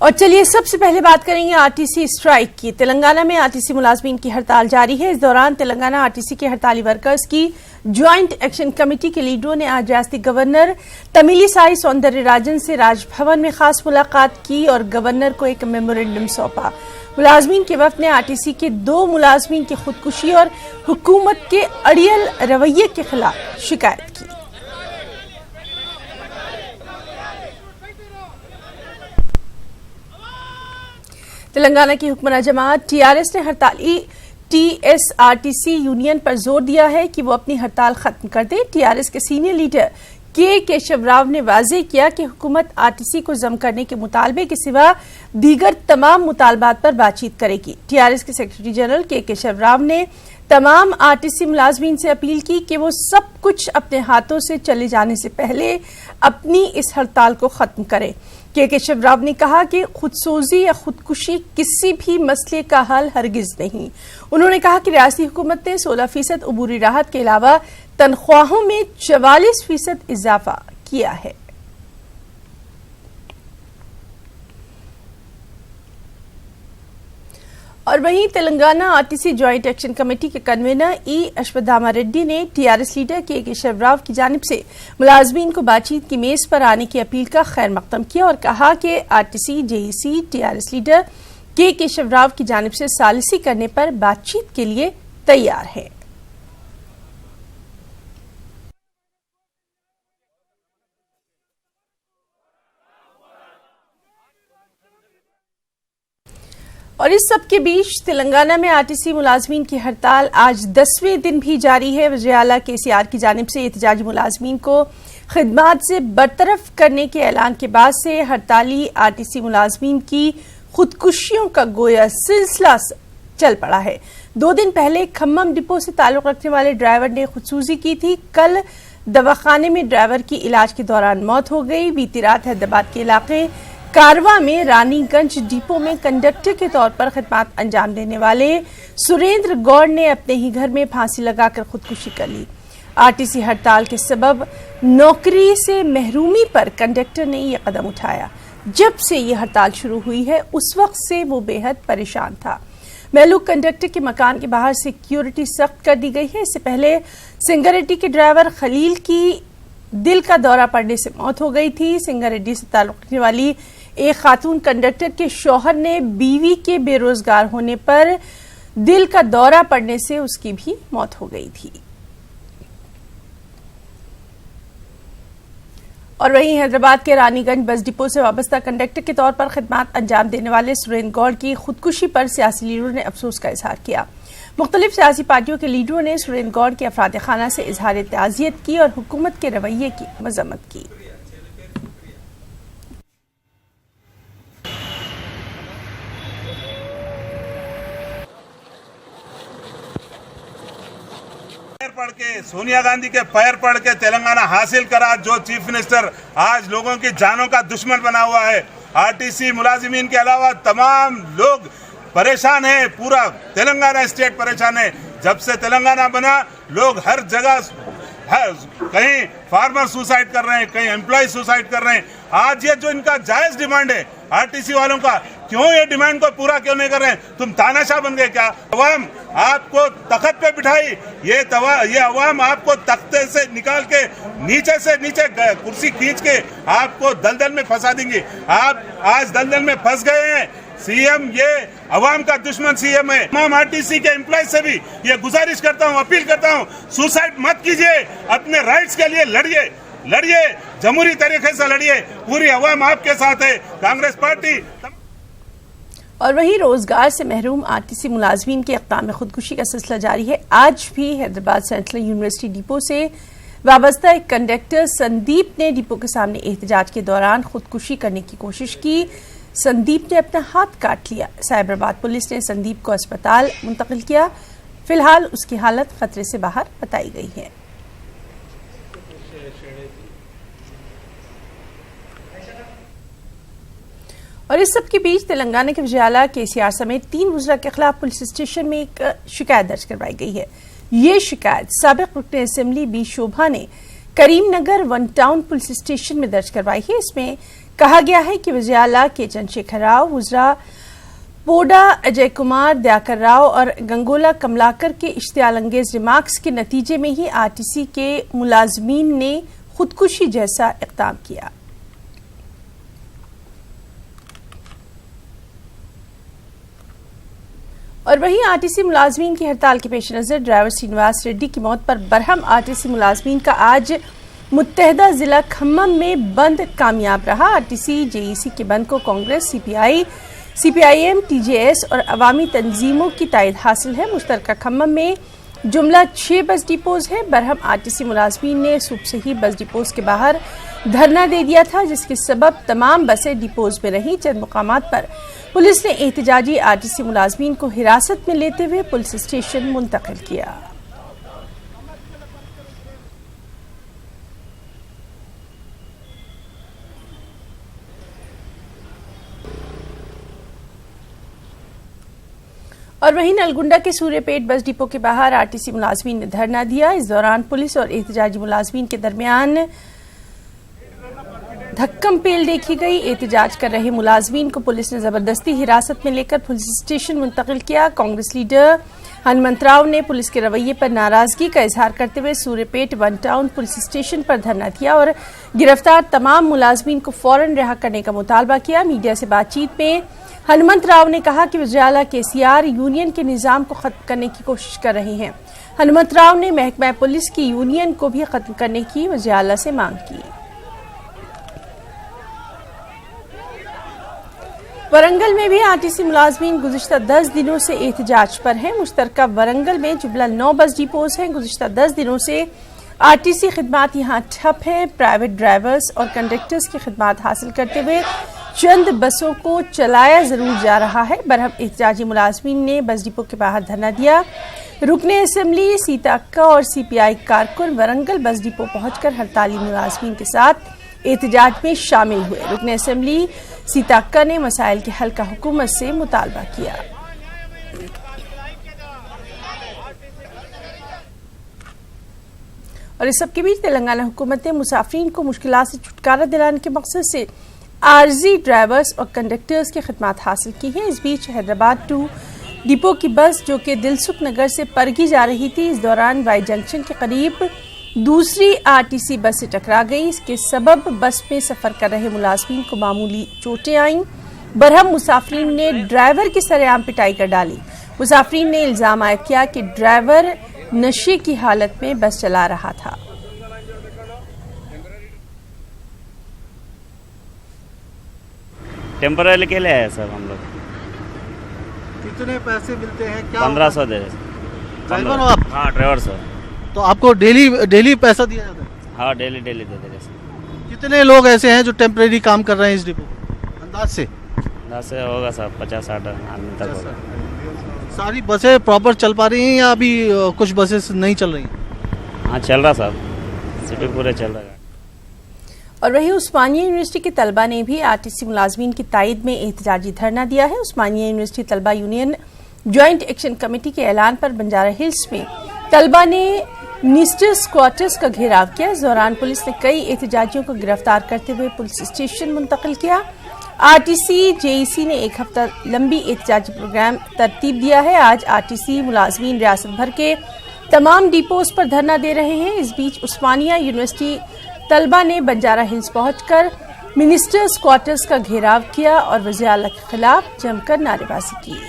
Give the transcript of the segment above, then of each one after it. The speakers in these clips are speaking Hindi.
और चलिए सबसे पहले बात करेंगे आरटीसी स्ट्राइक की। तेलंगाना में आरटीसी मुलाजमीन की हड़ताल जारी है। इस दौरान तेलंगाना आरटीसी के हड़ताली वर्कर्स की ज्वाइंट एक्शन कमेटी के लीडरों ने आज रियासती गवर्नर तमिलिसाई सौंदरराजन से राजभवन में खास मुलाकात की और गवर्नर को एक मेमोरेंडम सौंपा। मुलाजमीन के वफद ने आरटीसी के 2 मुलाजमीन की खुदकुशी और हुकूमत के अड़ियल रवैये के खिलाफ शिकायत की। तेलंगाना की हुक्मरान जमात टीआरएस ने हड़ताली टीएसआरटीसी यूनियन पर जोर दिया है कि वो अपनी हड़ताल खत्म कर दे। टीआरएस के सीनियर लीडर के केशव राव ने वाजे किया कि हुकूमत आरटीसी को जम करने के मुतालबे के सिवा दीगर तमाम मुतालबात पर बातचीत करेगी। टीआरएस के सेक्रेटरी जनरल के केशव राव ने तमाम आरटीसी मुलाजमीन से अपील की कि वो सब कुछ अपने हाथों से चले जाने से पहले अपनी इस हड़ताल को खत्म करें। के केशव राव ने कहा कि खुदसोजी या खुदकुशी किसी भी मसले का हल हरगिज नहीं। उन्होंने कहा कि रियासती हुकूमत ने 16% अबूरी राहत के अलावा तनख्वाहों में 44% इजाफा किया है। और वहीं Telangana RTC joint action committee के कन्वीनर अश्वत्थामा रेड्डी ने टीआरएस लीडर के केशव राव की जानिब से मुलाजमीन को बातचीत की मेज पर आने की अपील का खैर मकदम किया और कहा कि आरटीसी जेईसी टीआरएस लीडर के केशव राव की जानिब से सालिसी करने पर बातचीत के लिए तैयार है। और इस सब के बीच तेलंगाना में आरटीसी मुलाजमीन की हड़ताल आज 10वें दिन भी जारी है। वज़ीर आला केसीआर की जानिब से एहतजाजी मुलाजमीन को खिदमात से बरतरफ करने के ऐलान के बाद से हड़ताली आरटीसी मुलाजमीन की खुदकुशियों का गोया सिलसिला चल पड़ा है। 2 दिन पहले खम्मम डिपो से ताल्लुक रखने वाले ड्राइवर ने खुदसूजी की थी। कल दवाखाने में ड्राइवर की इलाज के दौरान मौत हो गई। बीती रात हैदराबाद के इलाके कारवा में रानीगंज डिपो में कंडक्टर के तौर पर खिदमत अंजाम देने वाले सुरेंद्र गौड़ ने अपने ही घर में फांसी लगाकर खुदकुशी कर ली। आरटीसी हड़ताल के सबब नौकरी से महरूमी पर कंडक्टर ने यह कदम उठाया। जब से ये हड़ताल शुरू हुई है उस वक्त से वो बेहद परेशान था। महलूक कंडक्टर के मकान के बाहर सिक्योरिटी सख्त कर दी गई है। इससे पहले सिंगारेड्डी के ड्राइवर खलील की दिल का दौरा पड़ने से मौत हो गई थी। सिंगारेड्डी से ताल्लुक रखने वाली एक खातून कंडक्टर के शौहर ने बीवी के बेरोजगार होने पर दिल का दौरा पड़ने से उसकी भी मौत हो गई थी। और वहीं हैदराबाद के रानीगंज बस डिपो से वाबस्ता कंडक्टर के तौर पर खिदमत अंजाम देने वाले सुरेंद्र गौड़ की खुदकुशी पर सियासी लीडरों ने अफसोस का इजहार किया। मुख्तलिफ सियासी पार्टियों के लीडरों ने सुरेंद्र गौड़ के अफराद खाना से इजहार ताज़ियत की और हुकूमत के रवैये की मजम्मत की। पढ़ के सोनिया गांधी के पैर पढ़ के तेलंगाना हासिल करा, जो चीफ मिनिस्टर आज लोगों की जानों का दुश्मन बना हुआ है। आरटीसी मुलाजिमीन के अलावा तमाम लोग परेशान है, पूरा तेलंगाना स्टेट परेशान है। जब से तेलंगाना बना लोग हर जगह कहीं फार्मर सुसाइड कर रहे हैं, कहीं एम्प्लॉय सुसाइड कर रहे हैं। आज ये जो इनका जायज डिमांड है आरटीसी वालों का, क्यों ये डिमांड को पूरा क्यों नहीं कर रहे हैं? तुम तानाशाह बन गए क्या? अवाम आपको तख्त पे बिठाई, ये अवाम आपको तख्ते से निकाल के नीचे से नीचे कुर्सी खींच के आपको दलदल में फंसा देंगे। आप आज दलदल में फंस गए हैं। सीएम ये अवाम का दुश्मन सीएम है। तमाम आरटीसी के एम्प्लॉय से भी ये गुजारिश करता हूँ, अपील करता हूँ, सुसाइड मत कीजिए, अपने राइट्स के लिए लड़िए, जमहूरी तरीके से लड़िए। पूरी अवाम आपके साथ है, कांग्रेस पार्टी। और वहीं रोजगार से महरूम आरटीसी मुलाजमीन के इक़दाम खुदकुशी का सिलसिला जारी है। आज भी हैदराबाद सेंट्रल यूनिवर्सिटी डिपो से वाबस्ता एक कंडक्टर संदीप ने डिपो के सामने एहतजाज के दौरान खुदकुशी करने की कोशिश की। संदीप ने अपना हाथ काट लिया। साइबराबाद पुलिस ने संदीप को अस्पताल मुंतकिल किया। फिलहाल उसकी हालत खतरे से बाहर बताई गई है। और इस सब के बीच तेलंगाना के वज़ीर आला केसीआर समेत 3 वज़रा के खिलाफ पुलिस स्टेशन में एक शिकायत दर्ज करवाई गई है। ये शिकायत साबिक रुकन असेंबली बी शोभा ने Karimnagar one town police station में दर्ज करवाई है। इसमें कहा गया है कि विजयाला के चंद्रशेखर राव, हुजरा पोडा अजय कुमार, दयाकर राव और गंगोला कमलाकर के इश्तियालंगेज रिमार्क्स के नतीजे में ही आरटीसी के मुलाजमीन ने खुदकुशी जैसा इक़दाम किया। और वहीं आरटीसी मुलाजमीन की हड़ताल के पेश नजर ड्राइवर श्रीनिवास रेड्डी की मौत पर बरहम आरटीसी मुलाजमीन का आज मुत्तहदा जिला खम्मम में बंद कामयाब रहा। आरटीसी जेईसी के बंद को कांग्रेस, सीपीआई, सीपीआईएम, टीजेएस और अवामी तंजीमों की तायद हासिल है। मुश्तरका खम्मम में जुमला 6 बस डिपोज है। बरहम आरटीसी मुलाजमीन ने सुबह से ही बस डिपोज के बाहर धरना दे दिया था, जिसके सबब तमाम बसें डिपोज में रहीं। चंद मुकामात पर पुलिस ने एहतजाजी आरटीसी मुलाजमीन को हिरासत में लेते हुए पुलिस स्टेशन मुंतकिल किया। और वहीं नलगुंडा के सूर्यपेट बस डिपो के बाहर आरटीसी मुलाजमीन ने धरना दिया। इस दौरान पुलिस और एहतजाजी मुलाजमीन के दरमियान धक्कम पेल देखी गई। एहतजाज कर रहे मुलाजमीन को पुलिस ने जबरदस्ती हिरासत में लेकर पुलिस स्टेशन मुंतकिल किया। कांग्रेस लीडर हनुमंतराव ने पुलिस के रवैये पर नाराजगी का इजहार करते हुए Suryapet one town police station पर धरना दिया और गिरफ्तार तमाम मुलाजमीन को फौरन रिहा करने का मुतालबा किया। मीडिया से बातचीत में हनुमंतराव ने कहा कि विजयाला केसीआर यूनियन के निजाम को खत्म करने की कोशिश कर रहे हैं। हनुमंतराव ने महकमा पुलिस की यूनियन को भी खत्म करने की विजयाला से मांग की। वरंगल में भी आरटीसी मुलाजमीन गुज़िश्ता 10 दिनों से एहतजाज पर हैं। मुश्तरका वरंगल में जुमला 9 बस डिपोज हैं। गुज़िश्ता 10 दिनों से आरटीसी खिदमात यहां ठप हैं। प्राइवेट ड्राइवर्स और कंडक्टर्स की खिदमात हासिल करते हुए चंद बसों को चलाया जरूर जा रहा है। बरहम एहतजाजी मुलाजमीन ने बस डिपो के बाहर धरना दिया। रुकने असेंबली सीता अक्का और सीपीआई कारकुन वरंगल बस डिपो पहुंचकर हड़ताली मुलाजमीन के साथ एहतजाज में शामिल हुए। रुकने असेंबली सीता अक्का ने मसाइल के हल का हुकूमत से मुतालबा किया। और इस सब के बीच तेलंगाना हुकूमत ने मुसाफिरीन को मुश्किलात से छुटकारा दिलाने के मकसद से आरजी ड्राइवर्स और कंडक्टर्स की खिदमत हासिल की है। इस बीच हैदराबाद टू डिपो की बस जो कि दिलसुख नगर से परगी जा रही थी, इस दौरान वाई जंक्शन के करीब दूसरी आरटीसी बस से टकरा गई। इसके सबब बस में सफर कर रहे मुलाजमीन को मामूली चोटें आईं। बरहम मुसाफिरीन ने ड्राइवर की सरेआम पिटाई कर डाली। मुसाफिरीन ने इल्जाम आयद किया कि ड्राइवर नशे की हालत में बस चला रहा था। टेम्पररी के लिए है सर हम लोग। कितने पैसे मिलते हैं? क्या 1500 दे ड्राइवर हो आप? हाँ ड्राइवर सर। तो आपको डेली पैसा दिया जाता है? हाँ डेली दे दे रहे सर। कितने लोग ऐसे हैं जो टेम्परेरी काम कर रहे हैं इस डिपो? अंदाज से 10 से होगा सर 50-60 आदमी तक होगा। सारी बसें प्रॉपर चल पा रही हैं या अभी कुछ बसेस नहीं चल रही हैं? हाँ चल रहा सर, सिटी पूरे चल रहा है। और वहीं उस्मानिया यूनिवर्सिटी के तलबा ने भी आरटीसी मुलाजमीन की तायद में एहतजाजी धरना दिया है। उस्मानिया यूनिवर्सिटी तलबा यूनियन ज्वाइंट एक्शन कमेटी के ऐलान पर बंजारा हिल्स में तलबा ने मिनिस्टर्स क्वार्टर्स का घेराव किया। इस दौरान पुलिस ने कई एहतजाजियों को गिरफ्तार करते हुए पुलिस स्टेशन मुंतकिल किया। आरटीसी जेईसी ने 1 हफ्ता लंबी एहतजाजी प्रोग्राम तरतीब दिया है। आज आरटीसी मुलाजमीन रियासत भर के तमाम डिपोज पर धरना दे रहे हैं। इस बीच उस्मानिया यूनिवर्सिटी तलबा ने बंजारा हिल्स पहुंचकर मिनिस्टर्स क्वार्टर्स का घेराव किया और वज़ीर-ए-आला के खिलाफ जमकर नारेबाजी की।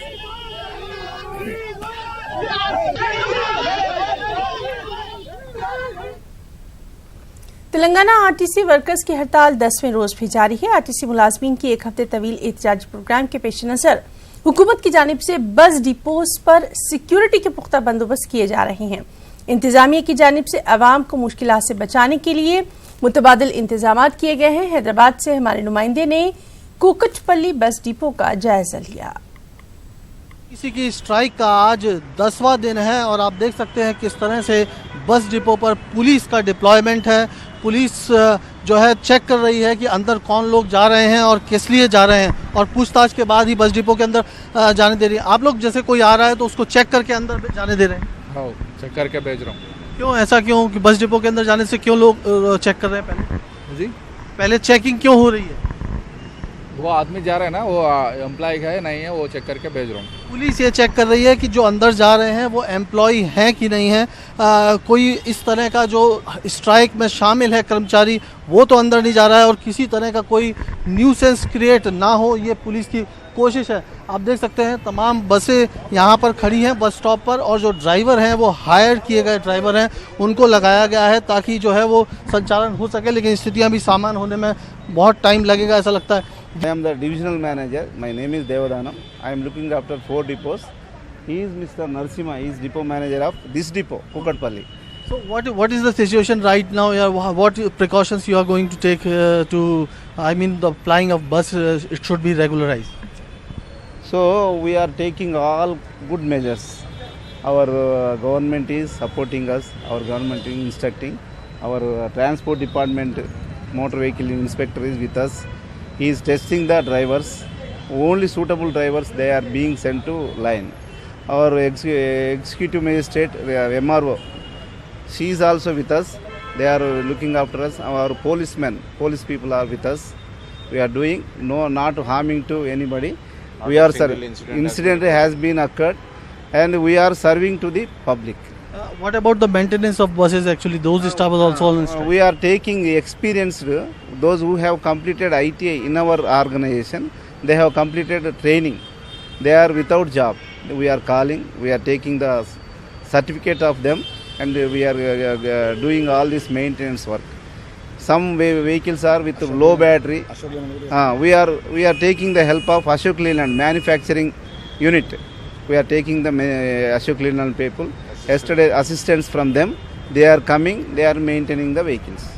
तेलंगाना आरटीसी वर्कर्स की हड़ताल 10वें रोज भी जारी है। आरटीसी मुलाजमीन की 1 हफ्ते तवील एहतजाजी प्रोग्राम के पेश नजर हुकूमत की जानिब से बस डिपोज पर सिक्योरिटी के पुख्ता बंदोबस्त किए जा रहे हैं। इंतजामिया की जानिब से अवाम को मुश्किलात से बचाने के लिए मुतबादिल इंतजाम किए गए हैं। हैदराबाद से हमारे नुमाइंदे ने कोकटपल्ली बस डिपो का जायजा लिया। किसी की स्ट्राइक का आज 10वां दिन है और आप देख सकते हैं किस तरह से बस डिपो पर पुलिस का डिप्लॉयमेंट है। पुलिस जो है चेक कर रही है कि अंदर कौन लोग जा रहे हैं और किस लिए जा रहे हैं और पूछताछ के बाद ही बस डिपो के अंदर जाने दे रही है। आप लोग जैसे कोई आ रहा है तो उसको चेक करके अंदर जाने दे रहे हैं? हाँ चेक करके भेज रहा हूँ। क्यों ऐसा क्यों कि बस डिपो के अंदर जाने से क्यों लोग चेक कर रहे हैं पहले? जी, पहले चेकिंग क्यों हो रही है? वो आदमी जा रहा है ना, वो एम्प्लॉय है नहीं है, वो चेक करके भेज रहा हूँ। पुलिस ये चेक कर रही है कि जो अंदर जा रहे हैं वो एम्प्लॉय हैं कि नहीं है। कोई इस तरह का जो स्ट्राइक में शामिल है कर्मचारी वो तो अंदर नहीं जा रहा है और किसी तरह का कोई न्यूसेंस क्रिएट ना हो, ये पुलिस की कोशिश है। आप देख सकते हैं तमाम बसें यहाँ पर खड़ी हैं बस स्टॉप पर, और जो ड्राइवर हैं वो हायर किए गए ड्राइवर हैं, उनको लगाया गया है ताकि जो है वो संचालन हो सके। लेकिन स्थितियाँ भी सामान होने में बहुत टाइम लगेगा ऐसा लगता है। I am the divisional manager. My name is Devadanam. I am looking after 4 depots. He is Mr. Narsimha. He is depot manager of this depot, Kukatpalli. So what is the situation right now? What precautions you are going to take the flying of bus it should be regularized. So we are taking all good measures. Our government is supporting us. Our government is instructing. Our transport department motor vehicle inspector is with us. He is testing the drivers. Only suitable drivers they are being sent to line. Our executive magistrate MRO, she is also with us. They are looking after us. Our policemen, police people are with us. We are doing not harming to anybody. We are incident has been occurred, and we are serving to the public. What about the maintenance of buses? Actually, those staff are also on strike. We are taking experienced, those who have completed ITI in our organization. They have completed training. They are without job. We are calling. We are taking the certificate of them, and we are doing all this maintenance work. Some vehicles are with low battery. We are taking the help of Ashok Leyland manufacturing unit. We are taking the Ashok Leyland people. Yesterday assistance from them. They are coming. They are maintaining the vehicles.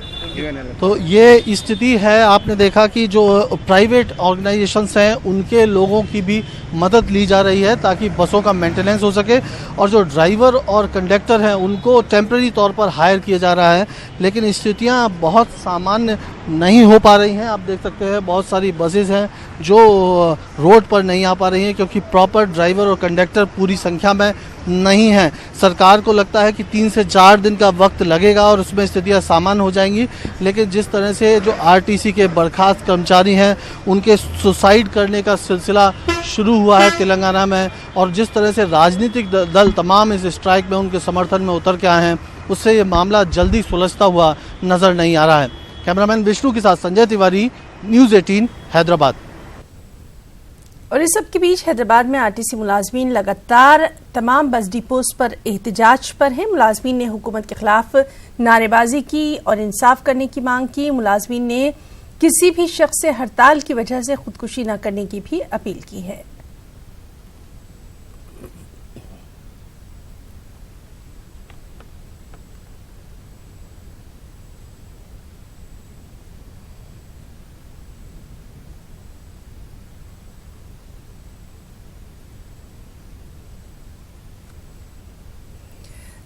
तो ये स्थिति है। आपने देखा कि जो प्राइवेट ऑर्गेनाइजेशंस हैं उनके लोगों की भी मदद ली जा रही है ताकि बसों का मेंटेनेंस हो सके, और जो ड्राइवर और कंडक्टर हैं उनको टेम्परेरी तौर पर हायर किया जा रहा है। लेकिन स्थितियां बहुत सामान्य नहीं हो पा रही हैं। आप देख सकते हैं बहुत सारी बसेस हैं जो रोड पर नहीं आ पा रही हैं क्योंकि प्रॉपर ड्राइवर और कंडक्टर पूरी संख्या में नहीं है। सरकार को लगता है कि 3 से 4 दिन का वक्त लगेगा और उसमें स्थितियां सामान्य हो जाएंगी। लेकिन जिस तरह से जो आरटीसी के बर्खास्त कर्मचारी हैं उनके सुसाइड करने का सिलसिला शुरू हुआ है तेलंगाना में, और जिस तरह से राजनीतिक दल तमाम इस स्ट्राइक में उनके समर्थन में उतर के आए हैं, उससे ये मामला जल्दी सुलझता हुआ नज़र नहीं आ रहा है। कैमरामैन विष्णु के साथ संजय तिवारी, न्यूज़ 18 हैदराबाद। और इस सब के बीच हैदराबाद में आरटीसी मुलाजमीन लगातार तमाम बस डिपोज पर एहतजाज पर हैं। मुलाजमीन ने हुकूमत के खिलाफ नारेबाजी की और इंसाफ करने की मांग की। मुलाजमीन ने किसी भी शख्स से हड़ताल की वजह से खुदकुशी न करने की भी अपील की है।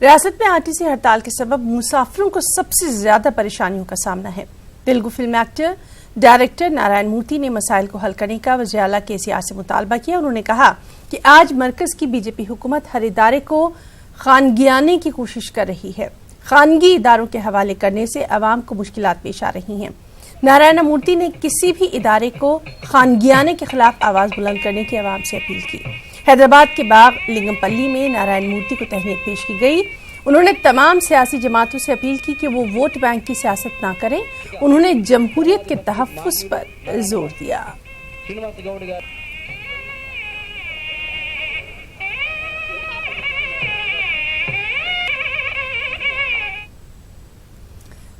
रियासत में आरटीसी हड़ताल के सबब मुसाफिरों को सबसे ज्यादा परेशानियों का सामना है। Telugu film actor director Narayana Murthy ने मसाइल को हल करने का वज़ीर आला केसीआर से मुतालबा किया। उन्होंने कहा कि आज मरकज की बीजेपी हुकूमत हर इदारे को खानगियाने की कोशिश कर रही है। खानगी इदारों के हवाले करने से अवाम को मुश्किलात पेश आ रही हैं। नारायण मूर्ति ने किसी भी इदारे को खानगियाने के खिलाफ आवाज बुलंद करने की अवाम से अपील की। हैदराबाद के बाग लिंगमपल्ली में नारायण मूर्ति को तहनीत पेश की गई। उन्होंने तमाम सियासी जमातों से अपील की कि वो वोट बैंक की सियासत ना करें। उन्होंने जमहूरियत के तहफ्फुज़ पर जोर दिया।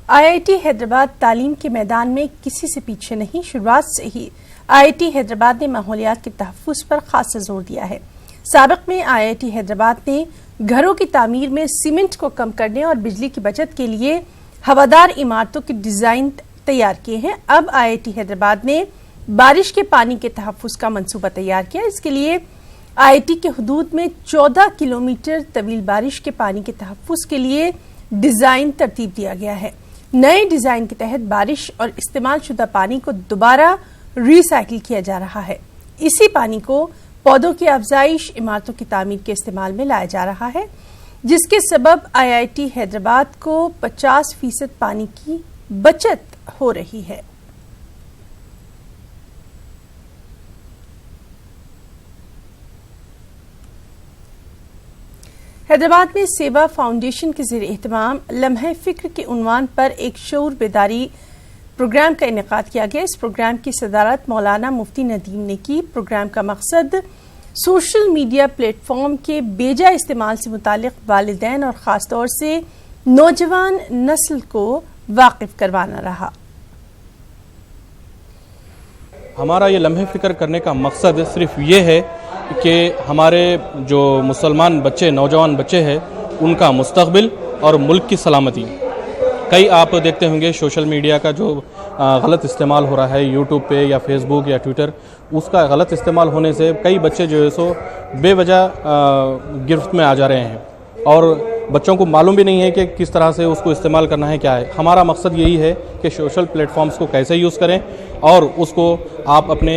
आईआईटी हैदराबाद तालीम के मैदान में किसी से पीछे नहीं। शुरुआत से ही आईआईटी हैदराबाद ने माहौलियात के तहफ्फुज़ पर खास जोर दिया है। साबिक़ में आईआईटी हैदराबाद ने घरों की तामीर में सीमेंट को कम करने और बिजली की बचत के लिए हवादार इमारतों के डिजाइन तैयार किए हैं। अब आईआईटी हैदराबाद ने बारिश के पानी के तहफ्फुज़ का मंसूबा तैयार किया। इसके लिए आईआईटी के हुदूद में 14 किलोमीटर तवील बारिश के पानी के तहफ्फुज़ के लिए डिजाइन तरतीब दिया गया है। नए डिजाइन के तहत बारिश और इस्तेमाल शुदा पानी को दोबारा रिसाइकिल किया जा रहा है। इसी पानी को पौधों की अफजाइश, इमारतों की तामीर के इस्तेमाल में लाया जा रहा है। जिसके सबब IIT हैदराबाद को 50% पानी की बचत हो रही है। हैदराबाद में सेवा फाउंडेशन के ज़रिए एहतमाम लम्हे फिक्र के उन्वान पर एक शऊर बेदारी प्रोग्राम का इनेकाद किया गया। इस प्रोग्राम की सदारत मौलाना मुफ्ती नदीम ने की। प्रोग्राम का मकसद सोशल मीडिया प्लेटफॉर्म के बेजा इस्तेमाल से मुतालिक वालिदैन और ख़ास तौर से नौजवान नस्ल को वाकिफ करवाना रहा। हमारा ये लम्हे फ़िक्र करने का मकसद सिर्फ ये है कि हमारे जो मुसलमान बच्चे, नौजवान बच्चे हैं, उनका मुस्तकबिल और मुल्क की सलामती। कई आप देखते होंगे सोशल मीडिया का जो गलत इस्तेमाल हो रहा है यूट्यूब पे या फेसबुक या ट्विटर, उसका गलत इस्तेमाल होने से कई बच्चे जो है सो बेवजह गिरफ्त में आ जा रहे हैं और बच्चों को मालूम भी नहीं है कि किस तरह से उसको इस्तेमाल करना है, क्या है। हमारा मकसद यही है कि सोशल प्लेटफॉर्म्स को कैसे यूज़ करें और उसको आप अपने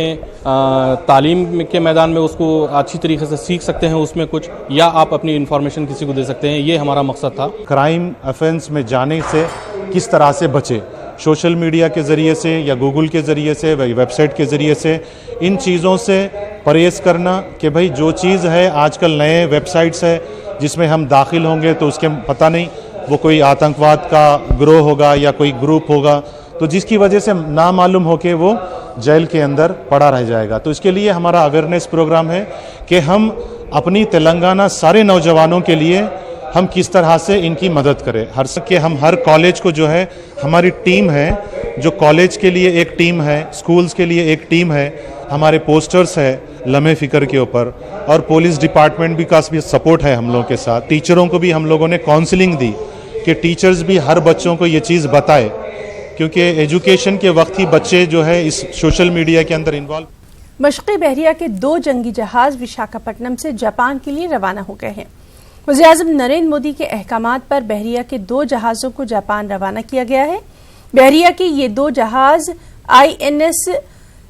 तालीम के मैदान में उसको अच्छी तरीके से सीख सकते हैं उसमें कुछ, या आप अपनी इन्फॉर्मेशन किसी को दे सकते हैं। ये हमारा मकसद था। क्राइम ऑफेंस में जाने से किस तरह से बचे, सोशल मीडिया के ज़रिए से या गूगल के ज़रिए से, वेबसाइट के ज़रिए से, इन चीज़ों से परहेज़ करना कि भाई जो चीज़ है आजकल नए वेबसाइट्स है जिसमें हम दाखिल होंगे तो उसके पता नहीं वो कोई आतंकवाद का ग्रोह होगा या कोई ग्रुप होगा, तो जिसकी वजह से ना मालूम हो के वो जेल के अंदर पड़ा रह जाएगा। तो इसके लिए हमारा अवेयरनेस प्रोग्राम है कि हम अपनी तेलंगाना सारे नौजवानों के लिए हम किस तरह से इनकी मदद करें। हम हर कॉलेज को जो है हमारी टीम है, जो कॉलेज के लिए एक टीम है, स्कूल्स के लिए एक टीम है, हमारे पोस्टर्स है लम्हे फ़िक्र के ऊपर, और पुलिस डिपार्टमेंट भी का भी सपोर्ट है हम लोगों के साथ। टीचरों को भी हम लोगों ने काउंसलिंग दी कि टीचर्स भी हर बच्चों को ये चीज़ बताए, क्योंकि एजुकेशन के वक्त ही बच्चे जो है इस सोशल मीडिया के अंदर इन्वॉल्व। मशक़ी बहरिया के 2 जंगी जहाज विशाखापट्टनम से जापान के लिए रवाना हो गए हैं। वज़ीर-ए-आज़म नरेंद्र मोदी के अहकामात पर बहरिया के 2 जहाज़ों को जापान रवाना किया गया है। बहरिया के ये 2 जहाज़ INS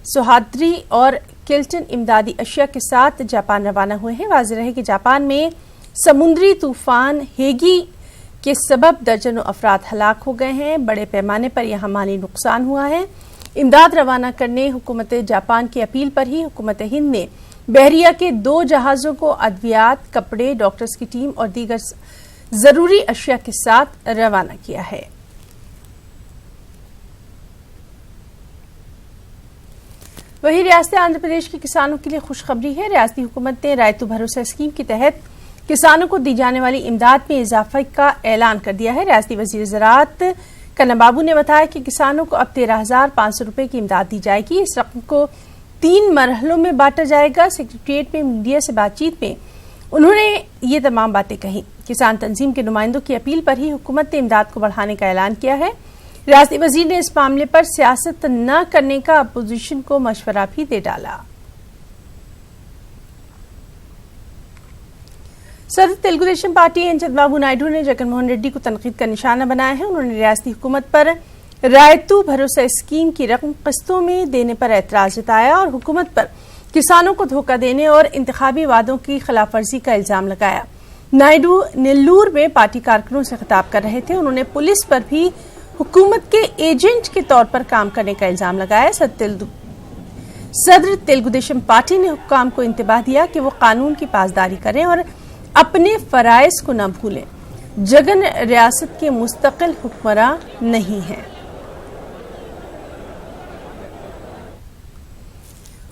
सोहाद्री और किल्टन इमदादी अशिया के साथ जापान रवाना हुए हैं। वाज़ेह है कि जापान में समुद्री तूफान हेगी के सबब दर्जनों अफराद हलाक हो गए हैं। बड़े पैमाने पर यहां माली नुकसान हुआ है। इमदाद रवाना करने हुकूमत जापान की अपील पर ही हुकूमत हिंद ने बहरिया के 2 जहाज़ों को अद्वियात, कपड़े, डॉक्टर्स की टीम और दीगर जरूरी अशिया के साथ रवाना किया है। वहीं रियासत आंध्र प्रदेश के किसानों के लिए खुशखबरी है। रियासती हुकूमत ने रायतू भरोसा स्कीम के तहत किसानों को दी जाने वाली इमदाद में इजाफे का ऐलान कर दिया है। रियासती वजीर ज़राअत कन्ना बाबू ने बताया कि किसानों को अब 13,500 रुपए की इमदाद दी जाएगी। इस रकम को 3 मरहलों में बांटा जाएगा। सेक्रेटेरिएट में मीडिया से बातचीत में उन्होंने ये तमाम बातें कही। किसान तंजीम के नुमाइंदों की अपील पर ही हुकूमत ने इमदाद को बढ़ाने का ऐलान किया है। रियासती वजीर ने इस मामले पर सियासत न करने का अपोजिशन को मशवरा भी दे डाला। सदर तेलुगु देशम पार्टी एन चंद्रबाबू नायडू ने जगनमोहन रेड्डी को तनकीद का निशाना बनाया है। उन्होंने रियासती हुकूमत पर रायतू भरोसा स्कीम की रकम किस्तों में देने पर एतराज जताया और हुकूमत पर किसानों को धोखा देने और इंतखाबी वादों की खिलाफवर्जी का इल्जाम लगाया। नायडू नेल्लूर में पार्टी कारकुनों से खिताब कर रहे थे। उन्होंने पुलिस पर भी हुकूमत के एजेंट के तौर पर काम करने का इल्जाम लगाया। सदर तेलुगु देशम पार्टी ने हुक्काम को इंतबाह दिया कि वो कानून की पासदारी करें और अपने फराइज को न भूलें। जगन रियासत के मुस्तकिल हुक्मरान नहीं है।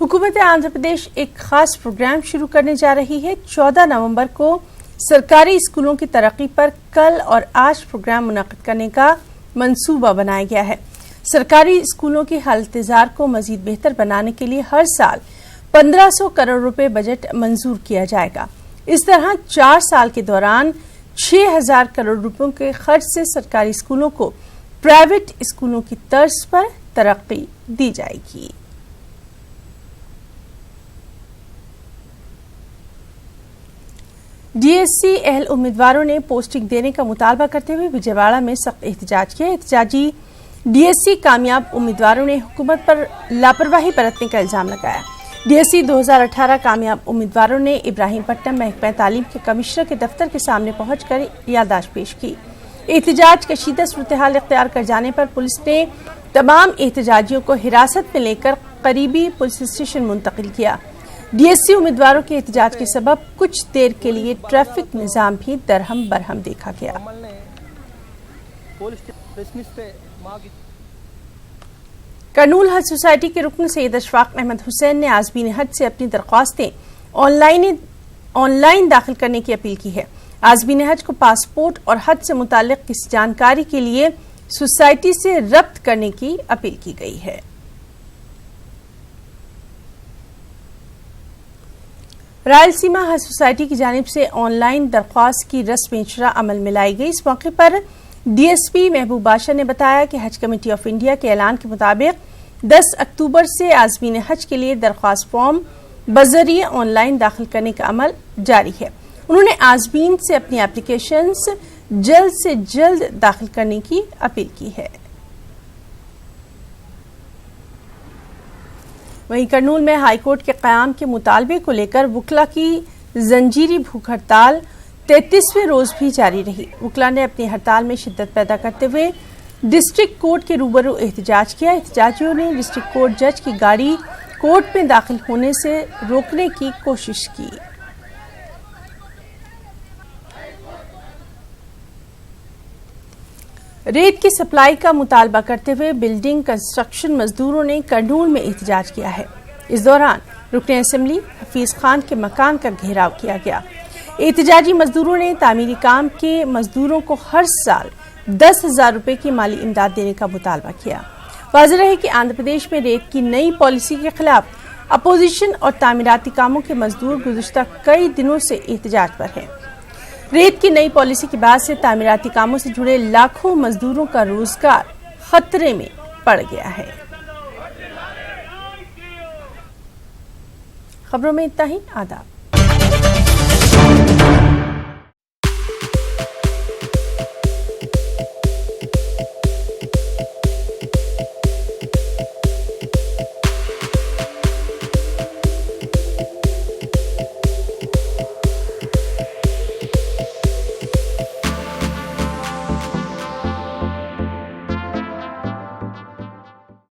हुकूमत आंध्र प्रदेश एक खास प्रोग्राम शुरू करने जा रही है। 14 नवंबर को सरकारी स्कूलों की तरक्की पर कल और आज प्रोग्राम मुनक्किद करने का मंसूबा बनाया गया है। सरकारी स्कूलों की हालत-ए-जार को मजीद बेहतर बनाने के लिए हर साल 1500 करोड़ रुपए बजट मंजूर किया जाएगा। इस तरह 4 साल के दौरान 6000 करोड़ रुपयों के खर्च से सरकारी स्कूलों को प्राइवेट स्कूलों की तर्ज पर तरक्की दी जाएगी। डीएससी अहल उम्मीदवारों ने पोस्टिंग देने का मुतालबा करते हुए विजयवाड़ा में सख्त एहतजाज किया। एहतजाजी डीएससी कामयाब उम्मीदवारों ने हुकूमत पर लापरवाही बरतने का इल्जाम लगाया। डीएससी 2018 कामयाब उम्मीदवारों ने इब्राहीमपट्टनम महकमा तालीम के कमिश्नर के दफ्तर के सामने पहुंचकर याददाश्त पेश की। एहतजाज कशीदा सूरत-ए-हाल इख्तियार कर जाने पर पुलिस ने तमाम एहतजाजियों को हिरासत में लेकर करीबी पुलिस स्टेशन मुंतकिल किया। डीएससी उम्मीदवारों के एहतजाज के सबब कुछ देर के लिए ट्रैफिक निजाम भी दरहम बरहम देखा गया। कर्नूल हज सोसाइटी के रुकन सैयद अशफाक अहमद हुसैन ने आज़मीन हज से अपनी दरख्वास्तें ऑनलाइन दाखिल करने की अपील की है। आज़मीन हज को पासपोर्ट और हज से मुताल्लिक किसी जानकारी के लिए सोसाइटी से रब्त करने की अपील की गई है। रायलसीमा हज सोसाइटी की जानिब से ऑनलाइन दरख्वास्त की रस्म इजरा अमल में लाई गई। इस मौके पर डीएसपी महबूब बाशा ने बताया कि हज कमेटी ऑफ इंडिया के ऐलान के मुताबिक 10 अक्टूबर से आज़मीन हज के लिए दरख्वास्त फॉर्म बजरिए ऑनलाइन दाखिल करने का अमल जारी है। उन्होंने आज़मीन से अपनी एप्लीकेशंस जल्द से जल्द दाखिल करने की अपील की है। वहीं कर्नूल में हाईकोर्ट के क़याम के मुतालबे को लेकर वुकला की जंजीरी भूख हड़ताल 33वें रोज भी जारी रही। वुकला ने अपनी हड़ताल में शिद्दत पैदा करते हुए डिस्ट्रिक्ट कोर्ट के रूबरू एहतजाज किया। एहतजाजियों ने डिस्ट्रिक्ट कोर्ट जज की गाड़ी कोर्ट में दाखिल होने से रोकने की कोशिश की। रेत की सप्लाई का मुतालबा करते हुए बिल्डिंग कंस्ट्रक्शन मजदूरों ने कर्नूल में एहतजाज किया है। इस दौरान रुकने असेंबली हफीज खान के मकान का घेराव किया गया। एहतजाजी मजदूरों ने तामीरी काम के मजदूरों को हर साल 10,000 रुपए की माली इमदाद देने का मुतालबा किया। वाज़ेह रहे कि आंध्र प्रदेश में रेत की नई पॉलिसी के खिलाफ अपोजिशन और तामीराती कामों के मजदूर गुज़िश्ता कई दिनों से एहतजाज पर हैं। रेत की नई पॉलिसी के बाद से तामीराती कामों से जुड़े लाखों मजदूरों का रोजगार खतरे में पड़ गया है। खबरों में इतना ही। आदाब।